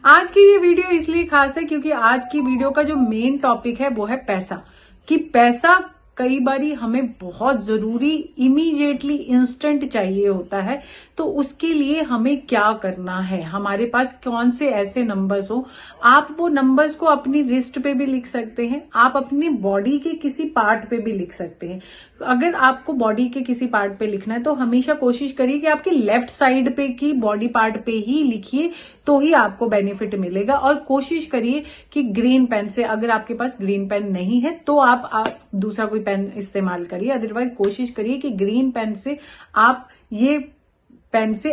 आज की ये वीडियो इसलिए खास है क्योंकि आज की वीडियो का जो मेन टॉपिक है वो है पैसा। कि पैसा कई बारी हमें बहुत जरूरी इमीडिएटली इंस्टेंट चाहिए होता है, तो उसके लिए हमें क्या करना है, हमारे पास कौन से ऐसे नंबर्स हो। आप वो नंबर्स को अपनी रिस्ट पे भी लिख सकते हैं, आप अपनी बॉडी के किसी पार्ट पे भी लिख सकते हैं। अगर आपको बॉडी के किसी पार्ट पे लिखना है तो हमेशा कोशिश करिए कि आपके लेफ्ट साइड पे की बॉडी पार्ट पे ही लिखिए, तो ही आपको बेनिफिट मिलेगा। और कोशिश करिए कि ग्रीन पेन से, अगर आपके पास ग्रीन पेन नहीं है तो आप दूसरा कोई पेन इस्तेमाल करिए, अदरवाइज कोशिश करिए कि ग्रीन पेन से आप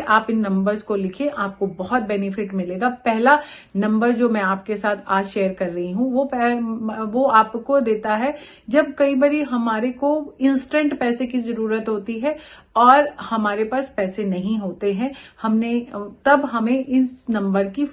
आप इन नंबर्स को लिखिए, आपको बहुत बेनिफिट मिलेगा। पहला नंबर जो मैं आपके साथ आज शेयर कर रही हूं वो आपको देता है जब कई बार हमारे को इंस्टेंट पैसे की जरूरत होती है और हमारे पास पैसे नहीं होते हैं। तब हमें इस नंबर की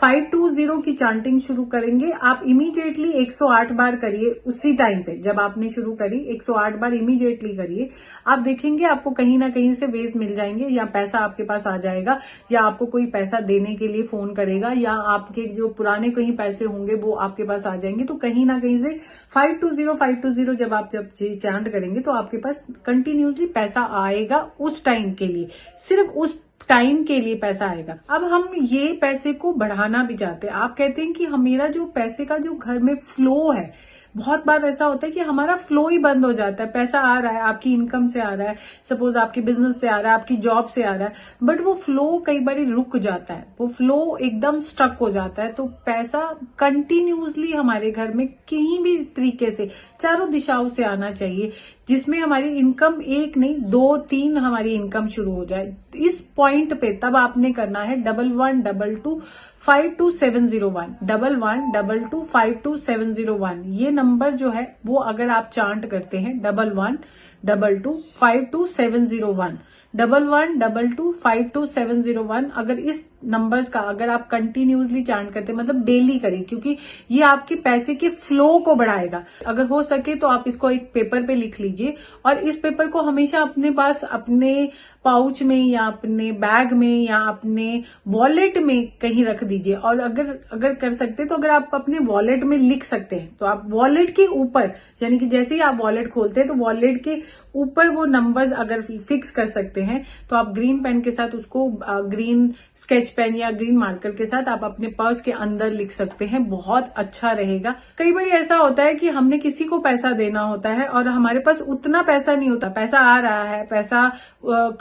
520 की चांटिंग शुरू करेंगे। आप इमीडिएटली 108 बार करिए। उसी टाइम पे जब आपने शुरू करी 108 बार इमीडिएटली करिए, आप देखेंगे आपको कहीं ना कहीं से वेज मिल जाएंगे, या पैसा आपके पास आ जाएगा, या आपको कोई पैसा देने के लिए फोन करेगा, या आपके जो पुराने कहीं पैसे होंगे वो आपके पास आ जाएंगे। तो कहीं ना कहीं से 520 जब चांट करेंगे तो आपके पास कंटिन्यूसली पैसा आएगा। उस टाइम के लिए, सिर्फ उस टाइम के लिए पैसा आएगा। अब हम ये पैसे को बढ़ाना भी चाहते हैं। आप कहते हैं कि मेरा जो पैसे का जो घर में फ्लो है, बहुत बार ऐसा होता है कि हमारा फ्लो ही बंद हो जाता है। पैसा आ रहा है, आपकी इनकम से आ रहा है, सपोज आपके बिजनेस से आ रहा है, आपकी जॉब से आ रहा है, बट वो फ्लो कई बार रुक जाता है, वो फ्लो एकदम स्टक हो जाता है। तो पैसा कंटिन्यूसली हमारे घर में कहीं भी तरीके से चारों दिशाओं से आना चाहिए, जिसमें हमारी इनकम एक नहीं 2-3 हमारी इनकम शुरू हो जाए। इस पॉइंट पे तब आपने करना है 1122522701 1122522701। ये नंबर जो है वो अगर आप चांट करते हैं 1122522701 1122522701, अगर इस नंबर्स का अगर आप कंटिन्यूसली चांट करते हैं, मतलब डेली करिए, क्योंकि ये आपके पैसे के फ्लो को बढ़ाएगा। अगर हो सके तो आप इसको एक पेपर पे लिख लीजिए और इस पेपर को हमेशा अपने पास, अपने पाउच में या अपने बैग में या अपने वॉलेट में कहीं रख दीजिए। और अगर कर सकते तो अगर आप अपने वॉलेट में लिख सकते हैं तो आप वॉलेट के ऊपर, यानी कि जैसे ही आप वॉलेट खोलते हैं तो वॉलेट के ऊपर वो नंबर्स अगर फिक्स कर सकते हैं तो आप ग्रीन पेन के साथ उसको, ग्रीन स्केच पेन या ग्रीन मार्कर के साथ आप अपने पर्स के अंदर लिख सकते हैं। बहुत अच्छा रहेगा। कई बार ऐसा होता है कि हमने किसी को पैसा देना होता है और हमारे पास उतना पैसा नहीं होता, पैसा आ रहा है, पैसा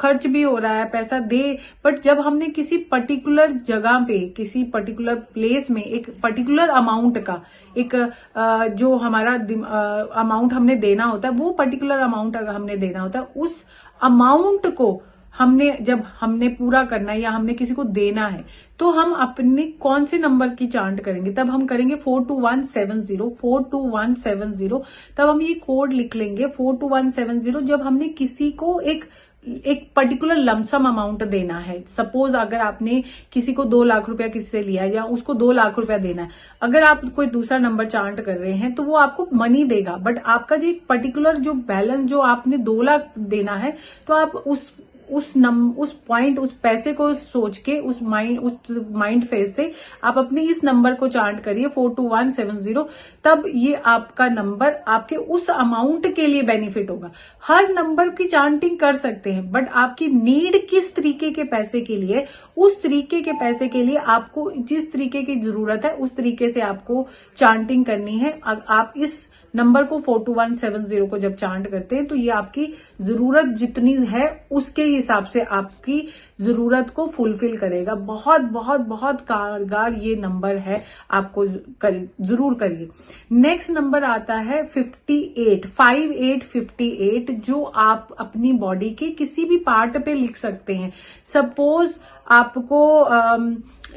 खर्च भी हो रहा है, पैसा दे, बट जब हमने किसी पर्टिकुलर जगह पे, किसी पर्टिकुलर प्लेस में एक पर्टिकुलर अमाउंट का एक जो हमारा अमाउंट हमने देना होता है, वो पर्टिकुलर अमाउंट अगर हमने देना होता है, उस अमाउंट को जब हमने पूरा करना है या हमने किसी को देना है, तो हम अपने कौन से नंबर की चांट करेंगे, तब हम करेंगे 42170 तब हम ये कोड लिख लेंगे 42170। जब हमने किसी को एक पर्टिकुलर लमसम अमाउंट देना है, सपोज अगर आपने किसी को 2 लाख रुपया किसी से लिया या उसको 2 लाख रुपया देना है, अगर आप कोई दूसरा नंबर चांट कर रहे हैं तो वो आपको मनी देगा, बट आपका जो एक पर्टिकुलर जो बैलेंस जो आपने 2 लाख देना है, तो आप उस पॉइंट, उस पैसे को सोच के, उस माइंड फेज से आप अपने इस नंबर को चांट करिए 42170। तब ये आपका नंबर आपके उस अमाउंट के लिए बेनिफिट होगा। हर नंबर की चांटिंग कर सकते हैं, बट आपकी नीड किस तरीके के पैसे के लिए, उस तरीके के पैसे के लिए आपको जिस तरीके की जरूरत है उस तरीके से आपको चांटिंग करनी है। आप इस नंबर को 42170 को जब चांट करते हैं तो ये आपकी जरूरत जितनी है उसके हिसाब से आपकी जरूरत को फुलफिल करेगा। बहुत बहुत बहुत कारगर ये नंबर है, आपको जरूर करिए। नेक्स्ट नंबर आता है 58 जो आप अपनी बॉडी के किसी भी पार्ट पे लिख सकते हैं। सपोज आपको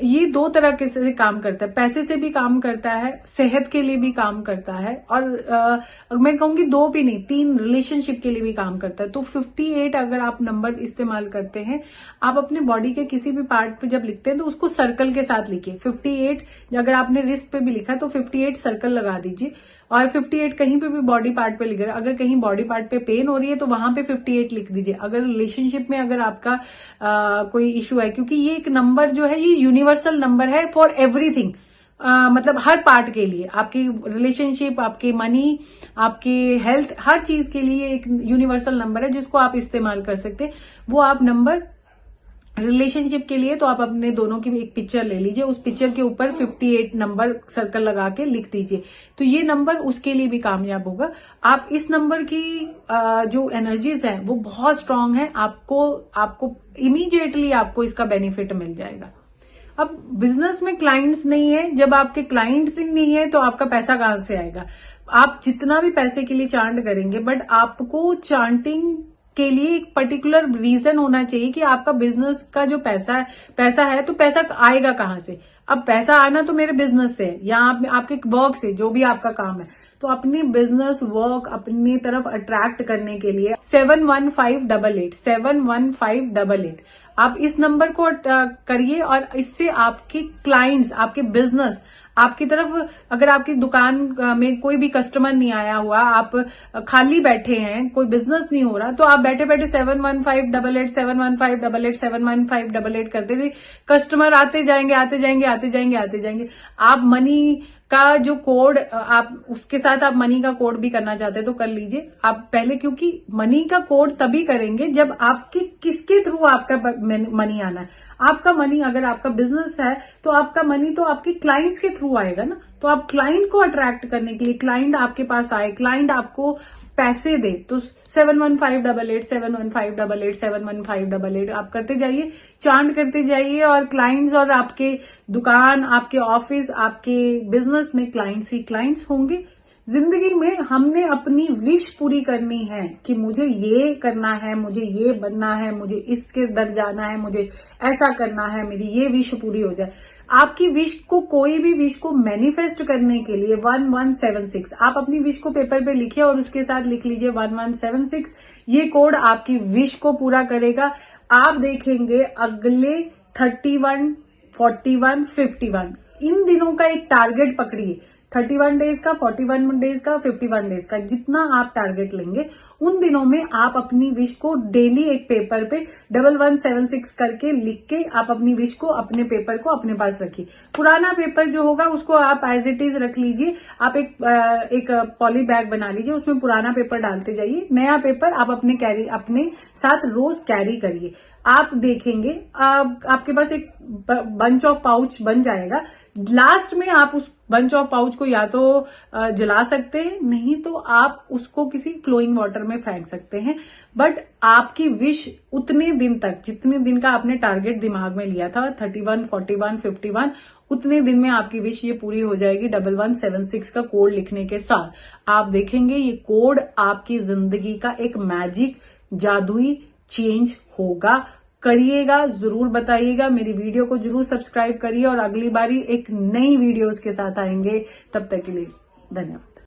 ये 2 तरह के से काम करता है, पैसे से भी काम करता है, सेहत के लिए भी काम करता है, और मैं कहूंगी 2 भी नहीं 3 रिलेशनशिप के लिए भी काम करता है। तो 58 अगर आप नंबर इस्तेमाल करते हैं, आप अपने बॉडी के किसी भी पार्ट पे जब लिखते हैं तो उसको सर्कल के साथ लिखिए। 58 अगर आपने रिस्ट पे भी लिखा तो 58 सर्कल लगा दीजिए, और 58 कहीं पे भी बॉडी पार्ट पे लिख रहे हैं। अगर कहीं बॉडी पार्ट पे पेन हो रही है तो वहां पे 58 लिख दीजिए। अगर रिलेशनशिप में अगर आपका कोई इश्यू है, क्योंकि क्योंकि ये एक नंबर जो है ये यूनिवर्सल नंबर है फॉर एवरीथिंग। मतलब हर पार्ट के लिए, आपकी रिलेशनशिप, आपके मनी, आपके हेल्थ, हर चीज के लिए एक यूनिवर्सल नंबर है जिसको आप इस्तेमाल कर सकते हैं। वो आप नंबर रिलेशनशिप के लिए तो आप अपने दोनों की एक पिक्चर ले लीजिए, उस पिक्चर के ऊपर 58 नंबर सर्कल लगा के लिख दीजिए, तो ये नंबर उसके लिए भी कामयाब होगा। आप इस नंबर की जो एनर्जीज है वो बहुत स्ट्रांग है, आपको इमीडिएटली आपको इसका बेनिफिट मिल जाएगा। अब बिजनेस में क्लाइंट्स नहीं है, जब आपके क्लाइंट्स ही नहीं है तो आपका पैसा कहां से आएगा? आप जितना भी पैसे के लिए चांट करेंगे, बट आपको चांटिंग के लिए एक पर्टिकुलर रीजन होना चाहिए कि आपका बिजनेस का जो पैसा है तो पैसा आएगा कहां से? अब पैसा आना तो मेरे बिजनेस से है या आपके वर्क से, जो भी आपका काम है। तो अपनी बिजनेस वर्क अपनी तरफ अट्रैक्ट करने के लिए 71588 आप इस नंबर को करिए और इससे आपके क्लाइंट्स, आपके बिजनेस आपकी तरफ, अगर आपकी दुकान में कोई भी कस्टमर नहीं आया हुआ, आप खाली बैठे हैं, कोई बिजनेस नहीं हो रहा, तो आप बैठे बैठे 71588 करते थे, कस्टमर आते जाएंगे। आप मनी का जो कोड, आप उसके साथ आप मनी का कोड भी करना चाहते हैं तो कर लीजिए आप पहले, क्योंकि मनी का कोड तभी करेंगे जब आपके किसके थ्रू आपका मनी आना है। आपका मनी, अगर आपका बिजनेस है तो आपका मनी तो आपके क्लाइंट्स के थ्रू आएगा ना। तो आप क्लाइंट को अट्रैक्ट करने के लिए, क्लाइंट आपके पास आए, क्लाइंट आपको पैसे दे, तो 71588 आप करते जाइए, चांट करते जाइए, और क्लाइंट्स और आपके दुकान, आपके ऑफिस, आपके बिजनेस में क्लाइंट्स ही क्लाइंट्स होंगे। जिंदगी में हमने अपनी विश पूरी करनी है कि मुझे ये करना है, मुझे ये बनना है, मुझे इसके दर जाना है, मुझे ऐसा करना है, मेरी ये विश पूरी हो जाए। आपकी विश को, कोई भी विश को मैनिफेस्ट करने के लिए 1176 आप अपनी विश को पेपर पे लिखिए और उसके साथ लिख लीजिए 1176। ये कोड आपकी विश को पूरा करेगा। आप देखेंगे अगले 31, 41, 51 इन दिनों का एक टारगेट पकड़िए, 31 डेज का, 41 डेज का, 51 डेज का, जितना आप टारगेट लेंगे उन दिनों में आप अपनी विश को डेली एक पेपर पे 1176 करके लिख के आप अपनी विश को, अपने पेपर को अपने पास रखिए। पुराना पेपर जो होगा उसको आप एज इट इज रख लीजिए। आप एक पॉली बैग बना लीजिए, उसमें पुराना पेपर डालते जाइए, नया पेपर आप अपने साथ रोज कैरी करिए। आप देखेंगे आपके पास एक बंच ऑफ पाउच बन जाएगा। लास्ट में आप उस बंच ऑफ पाउच को या तो जला सकते हैं, नहीं तो आप उसको किसी फ्लोइंग वाटर में फेंक सकते हैं। बट आपकी विश उतने दिन तक, जितने दिन का आपने टारगेट दिमाग में लिया था 31, 41, 51, उतने दिन में आपकी विश ये पूरी हो जाएगी 1176 का कोड लिखने के साथ। आप देखेंगे ये कोड आपकी जिंदगी का एक मैजिक, जादुई चेंज होगा। करिएगा, जरूर बताइएगा, मेरी वीडियो को जरूर सब्सक्राइब करिए और अगली बारी एक नई वीडियोस के साथ आएंगे। तब तक के लिए धन्यवाद।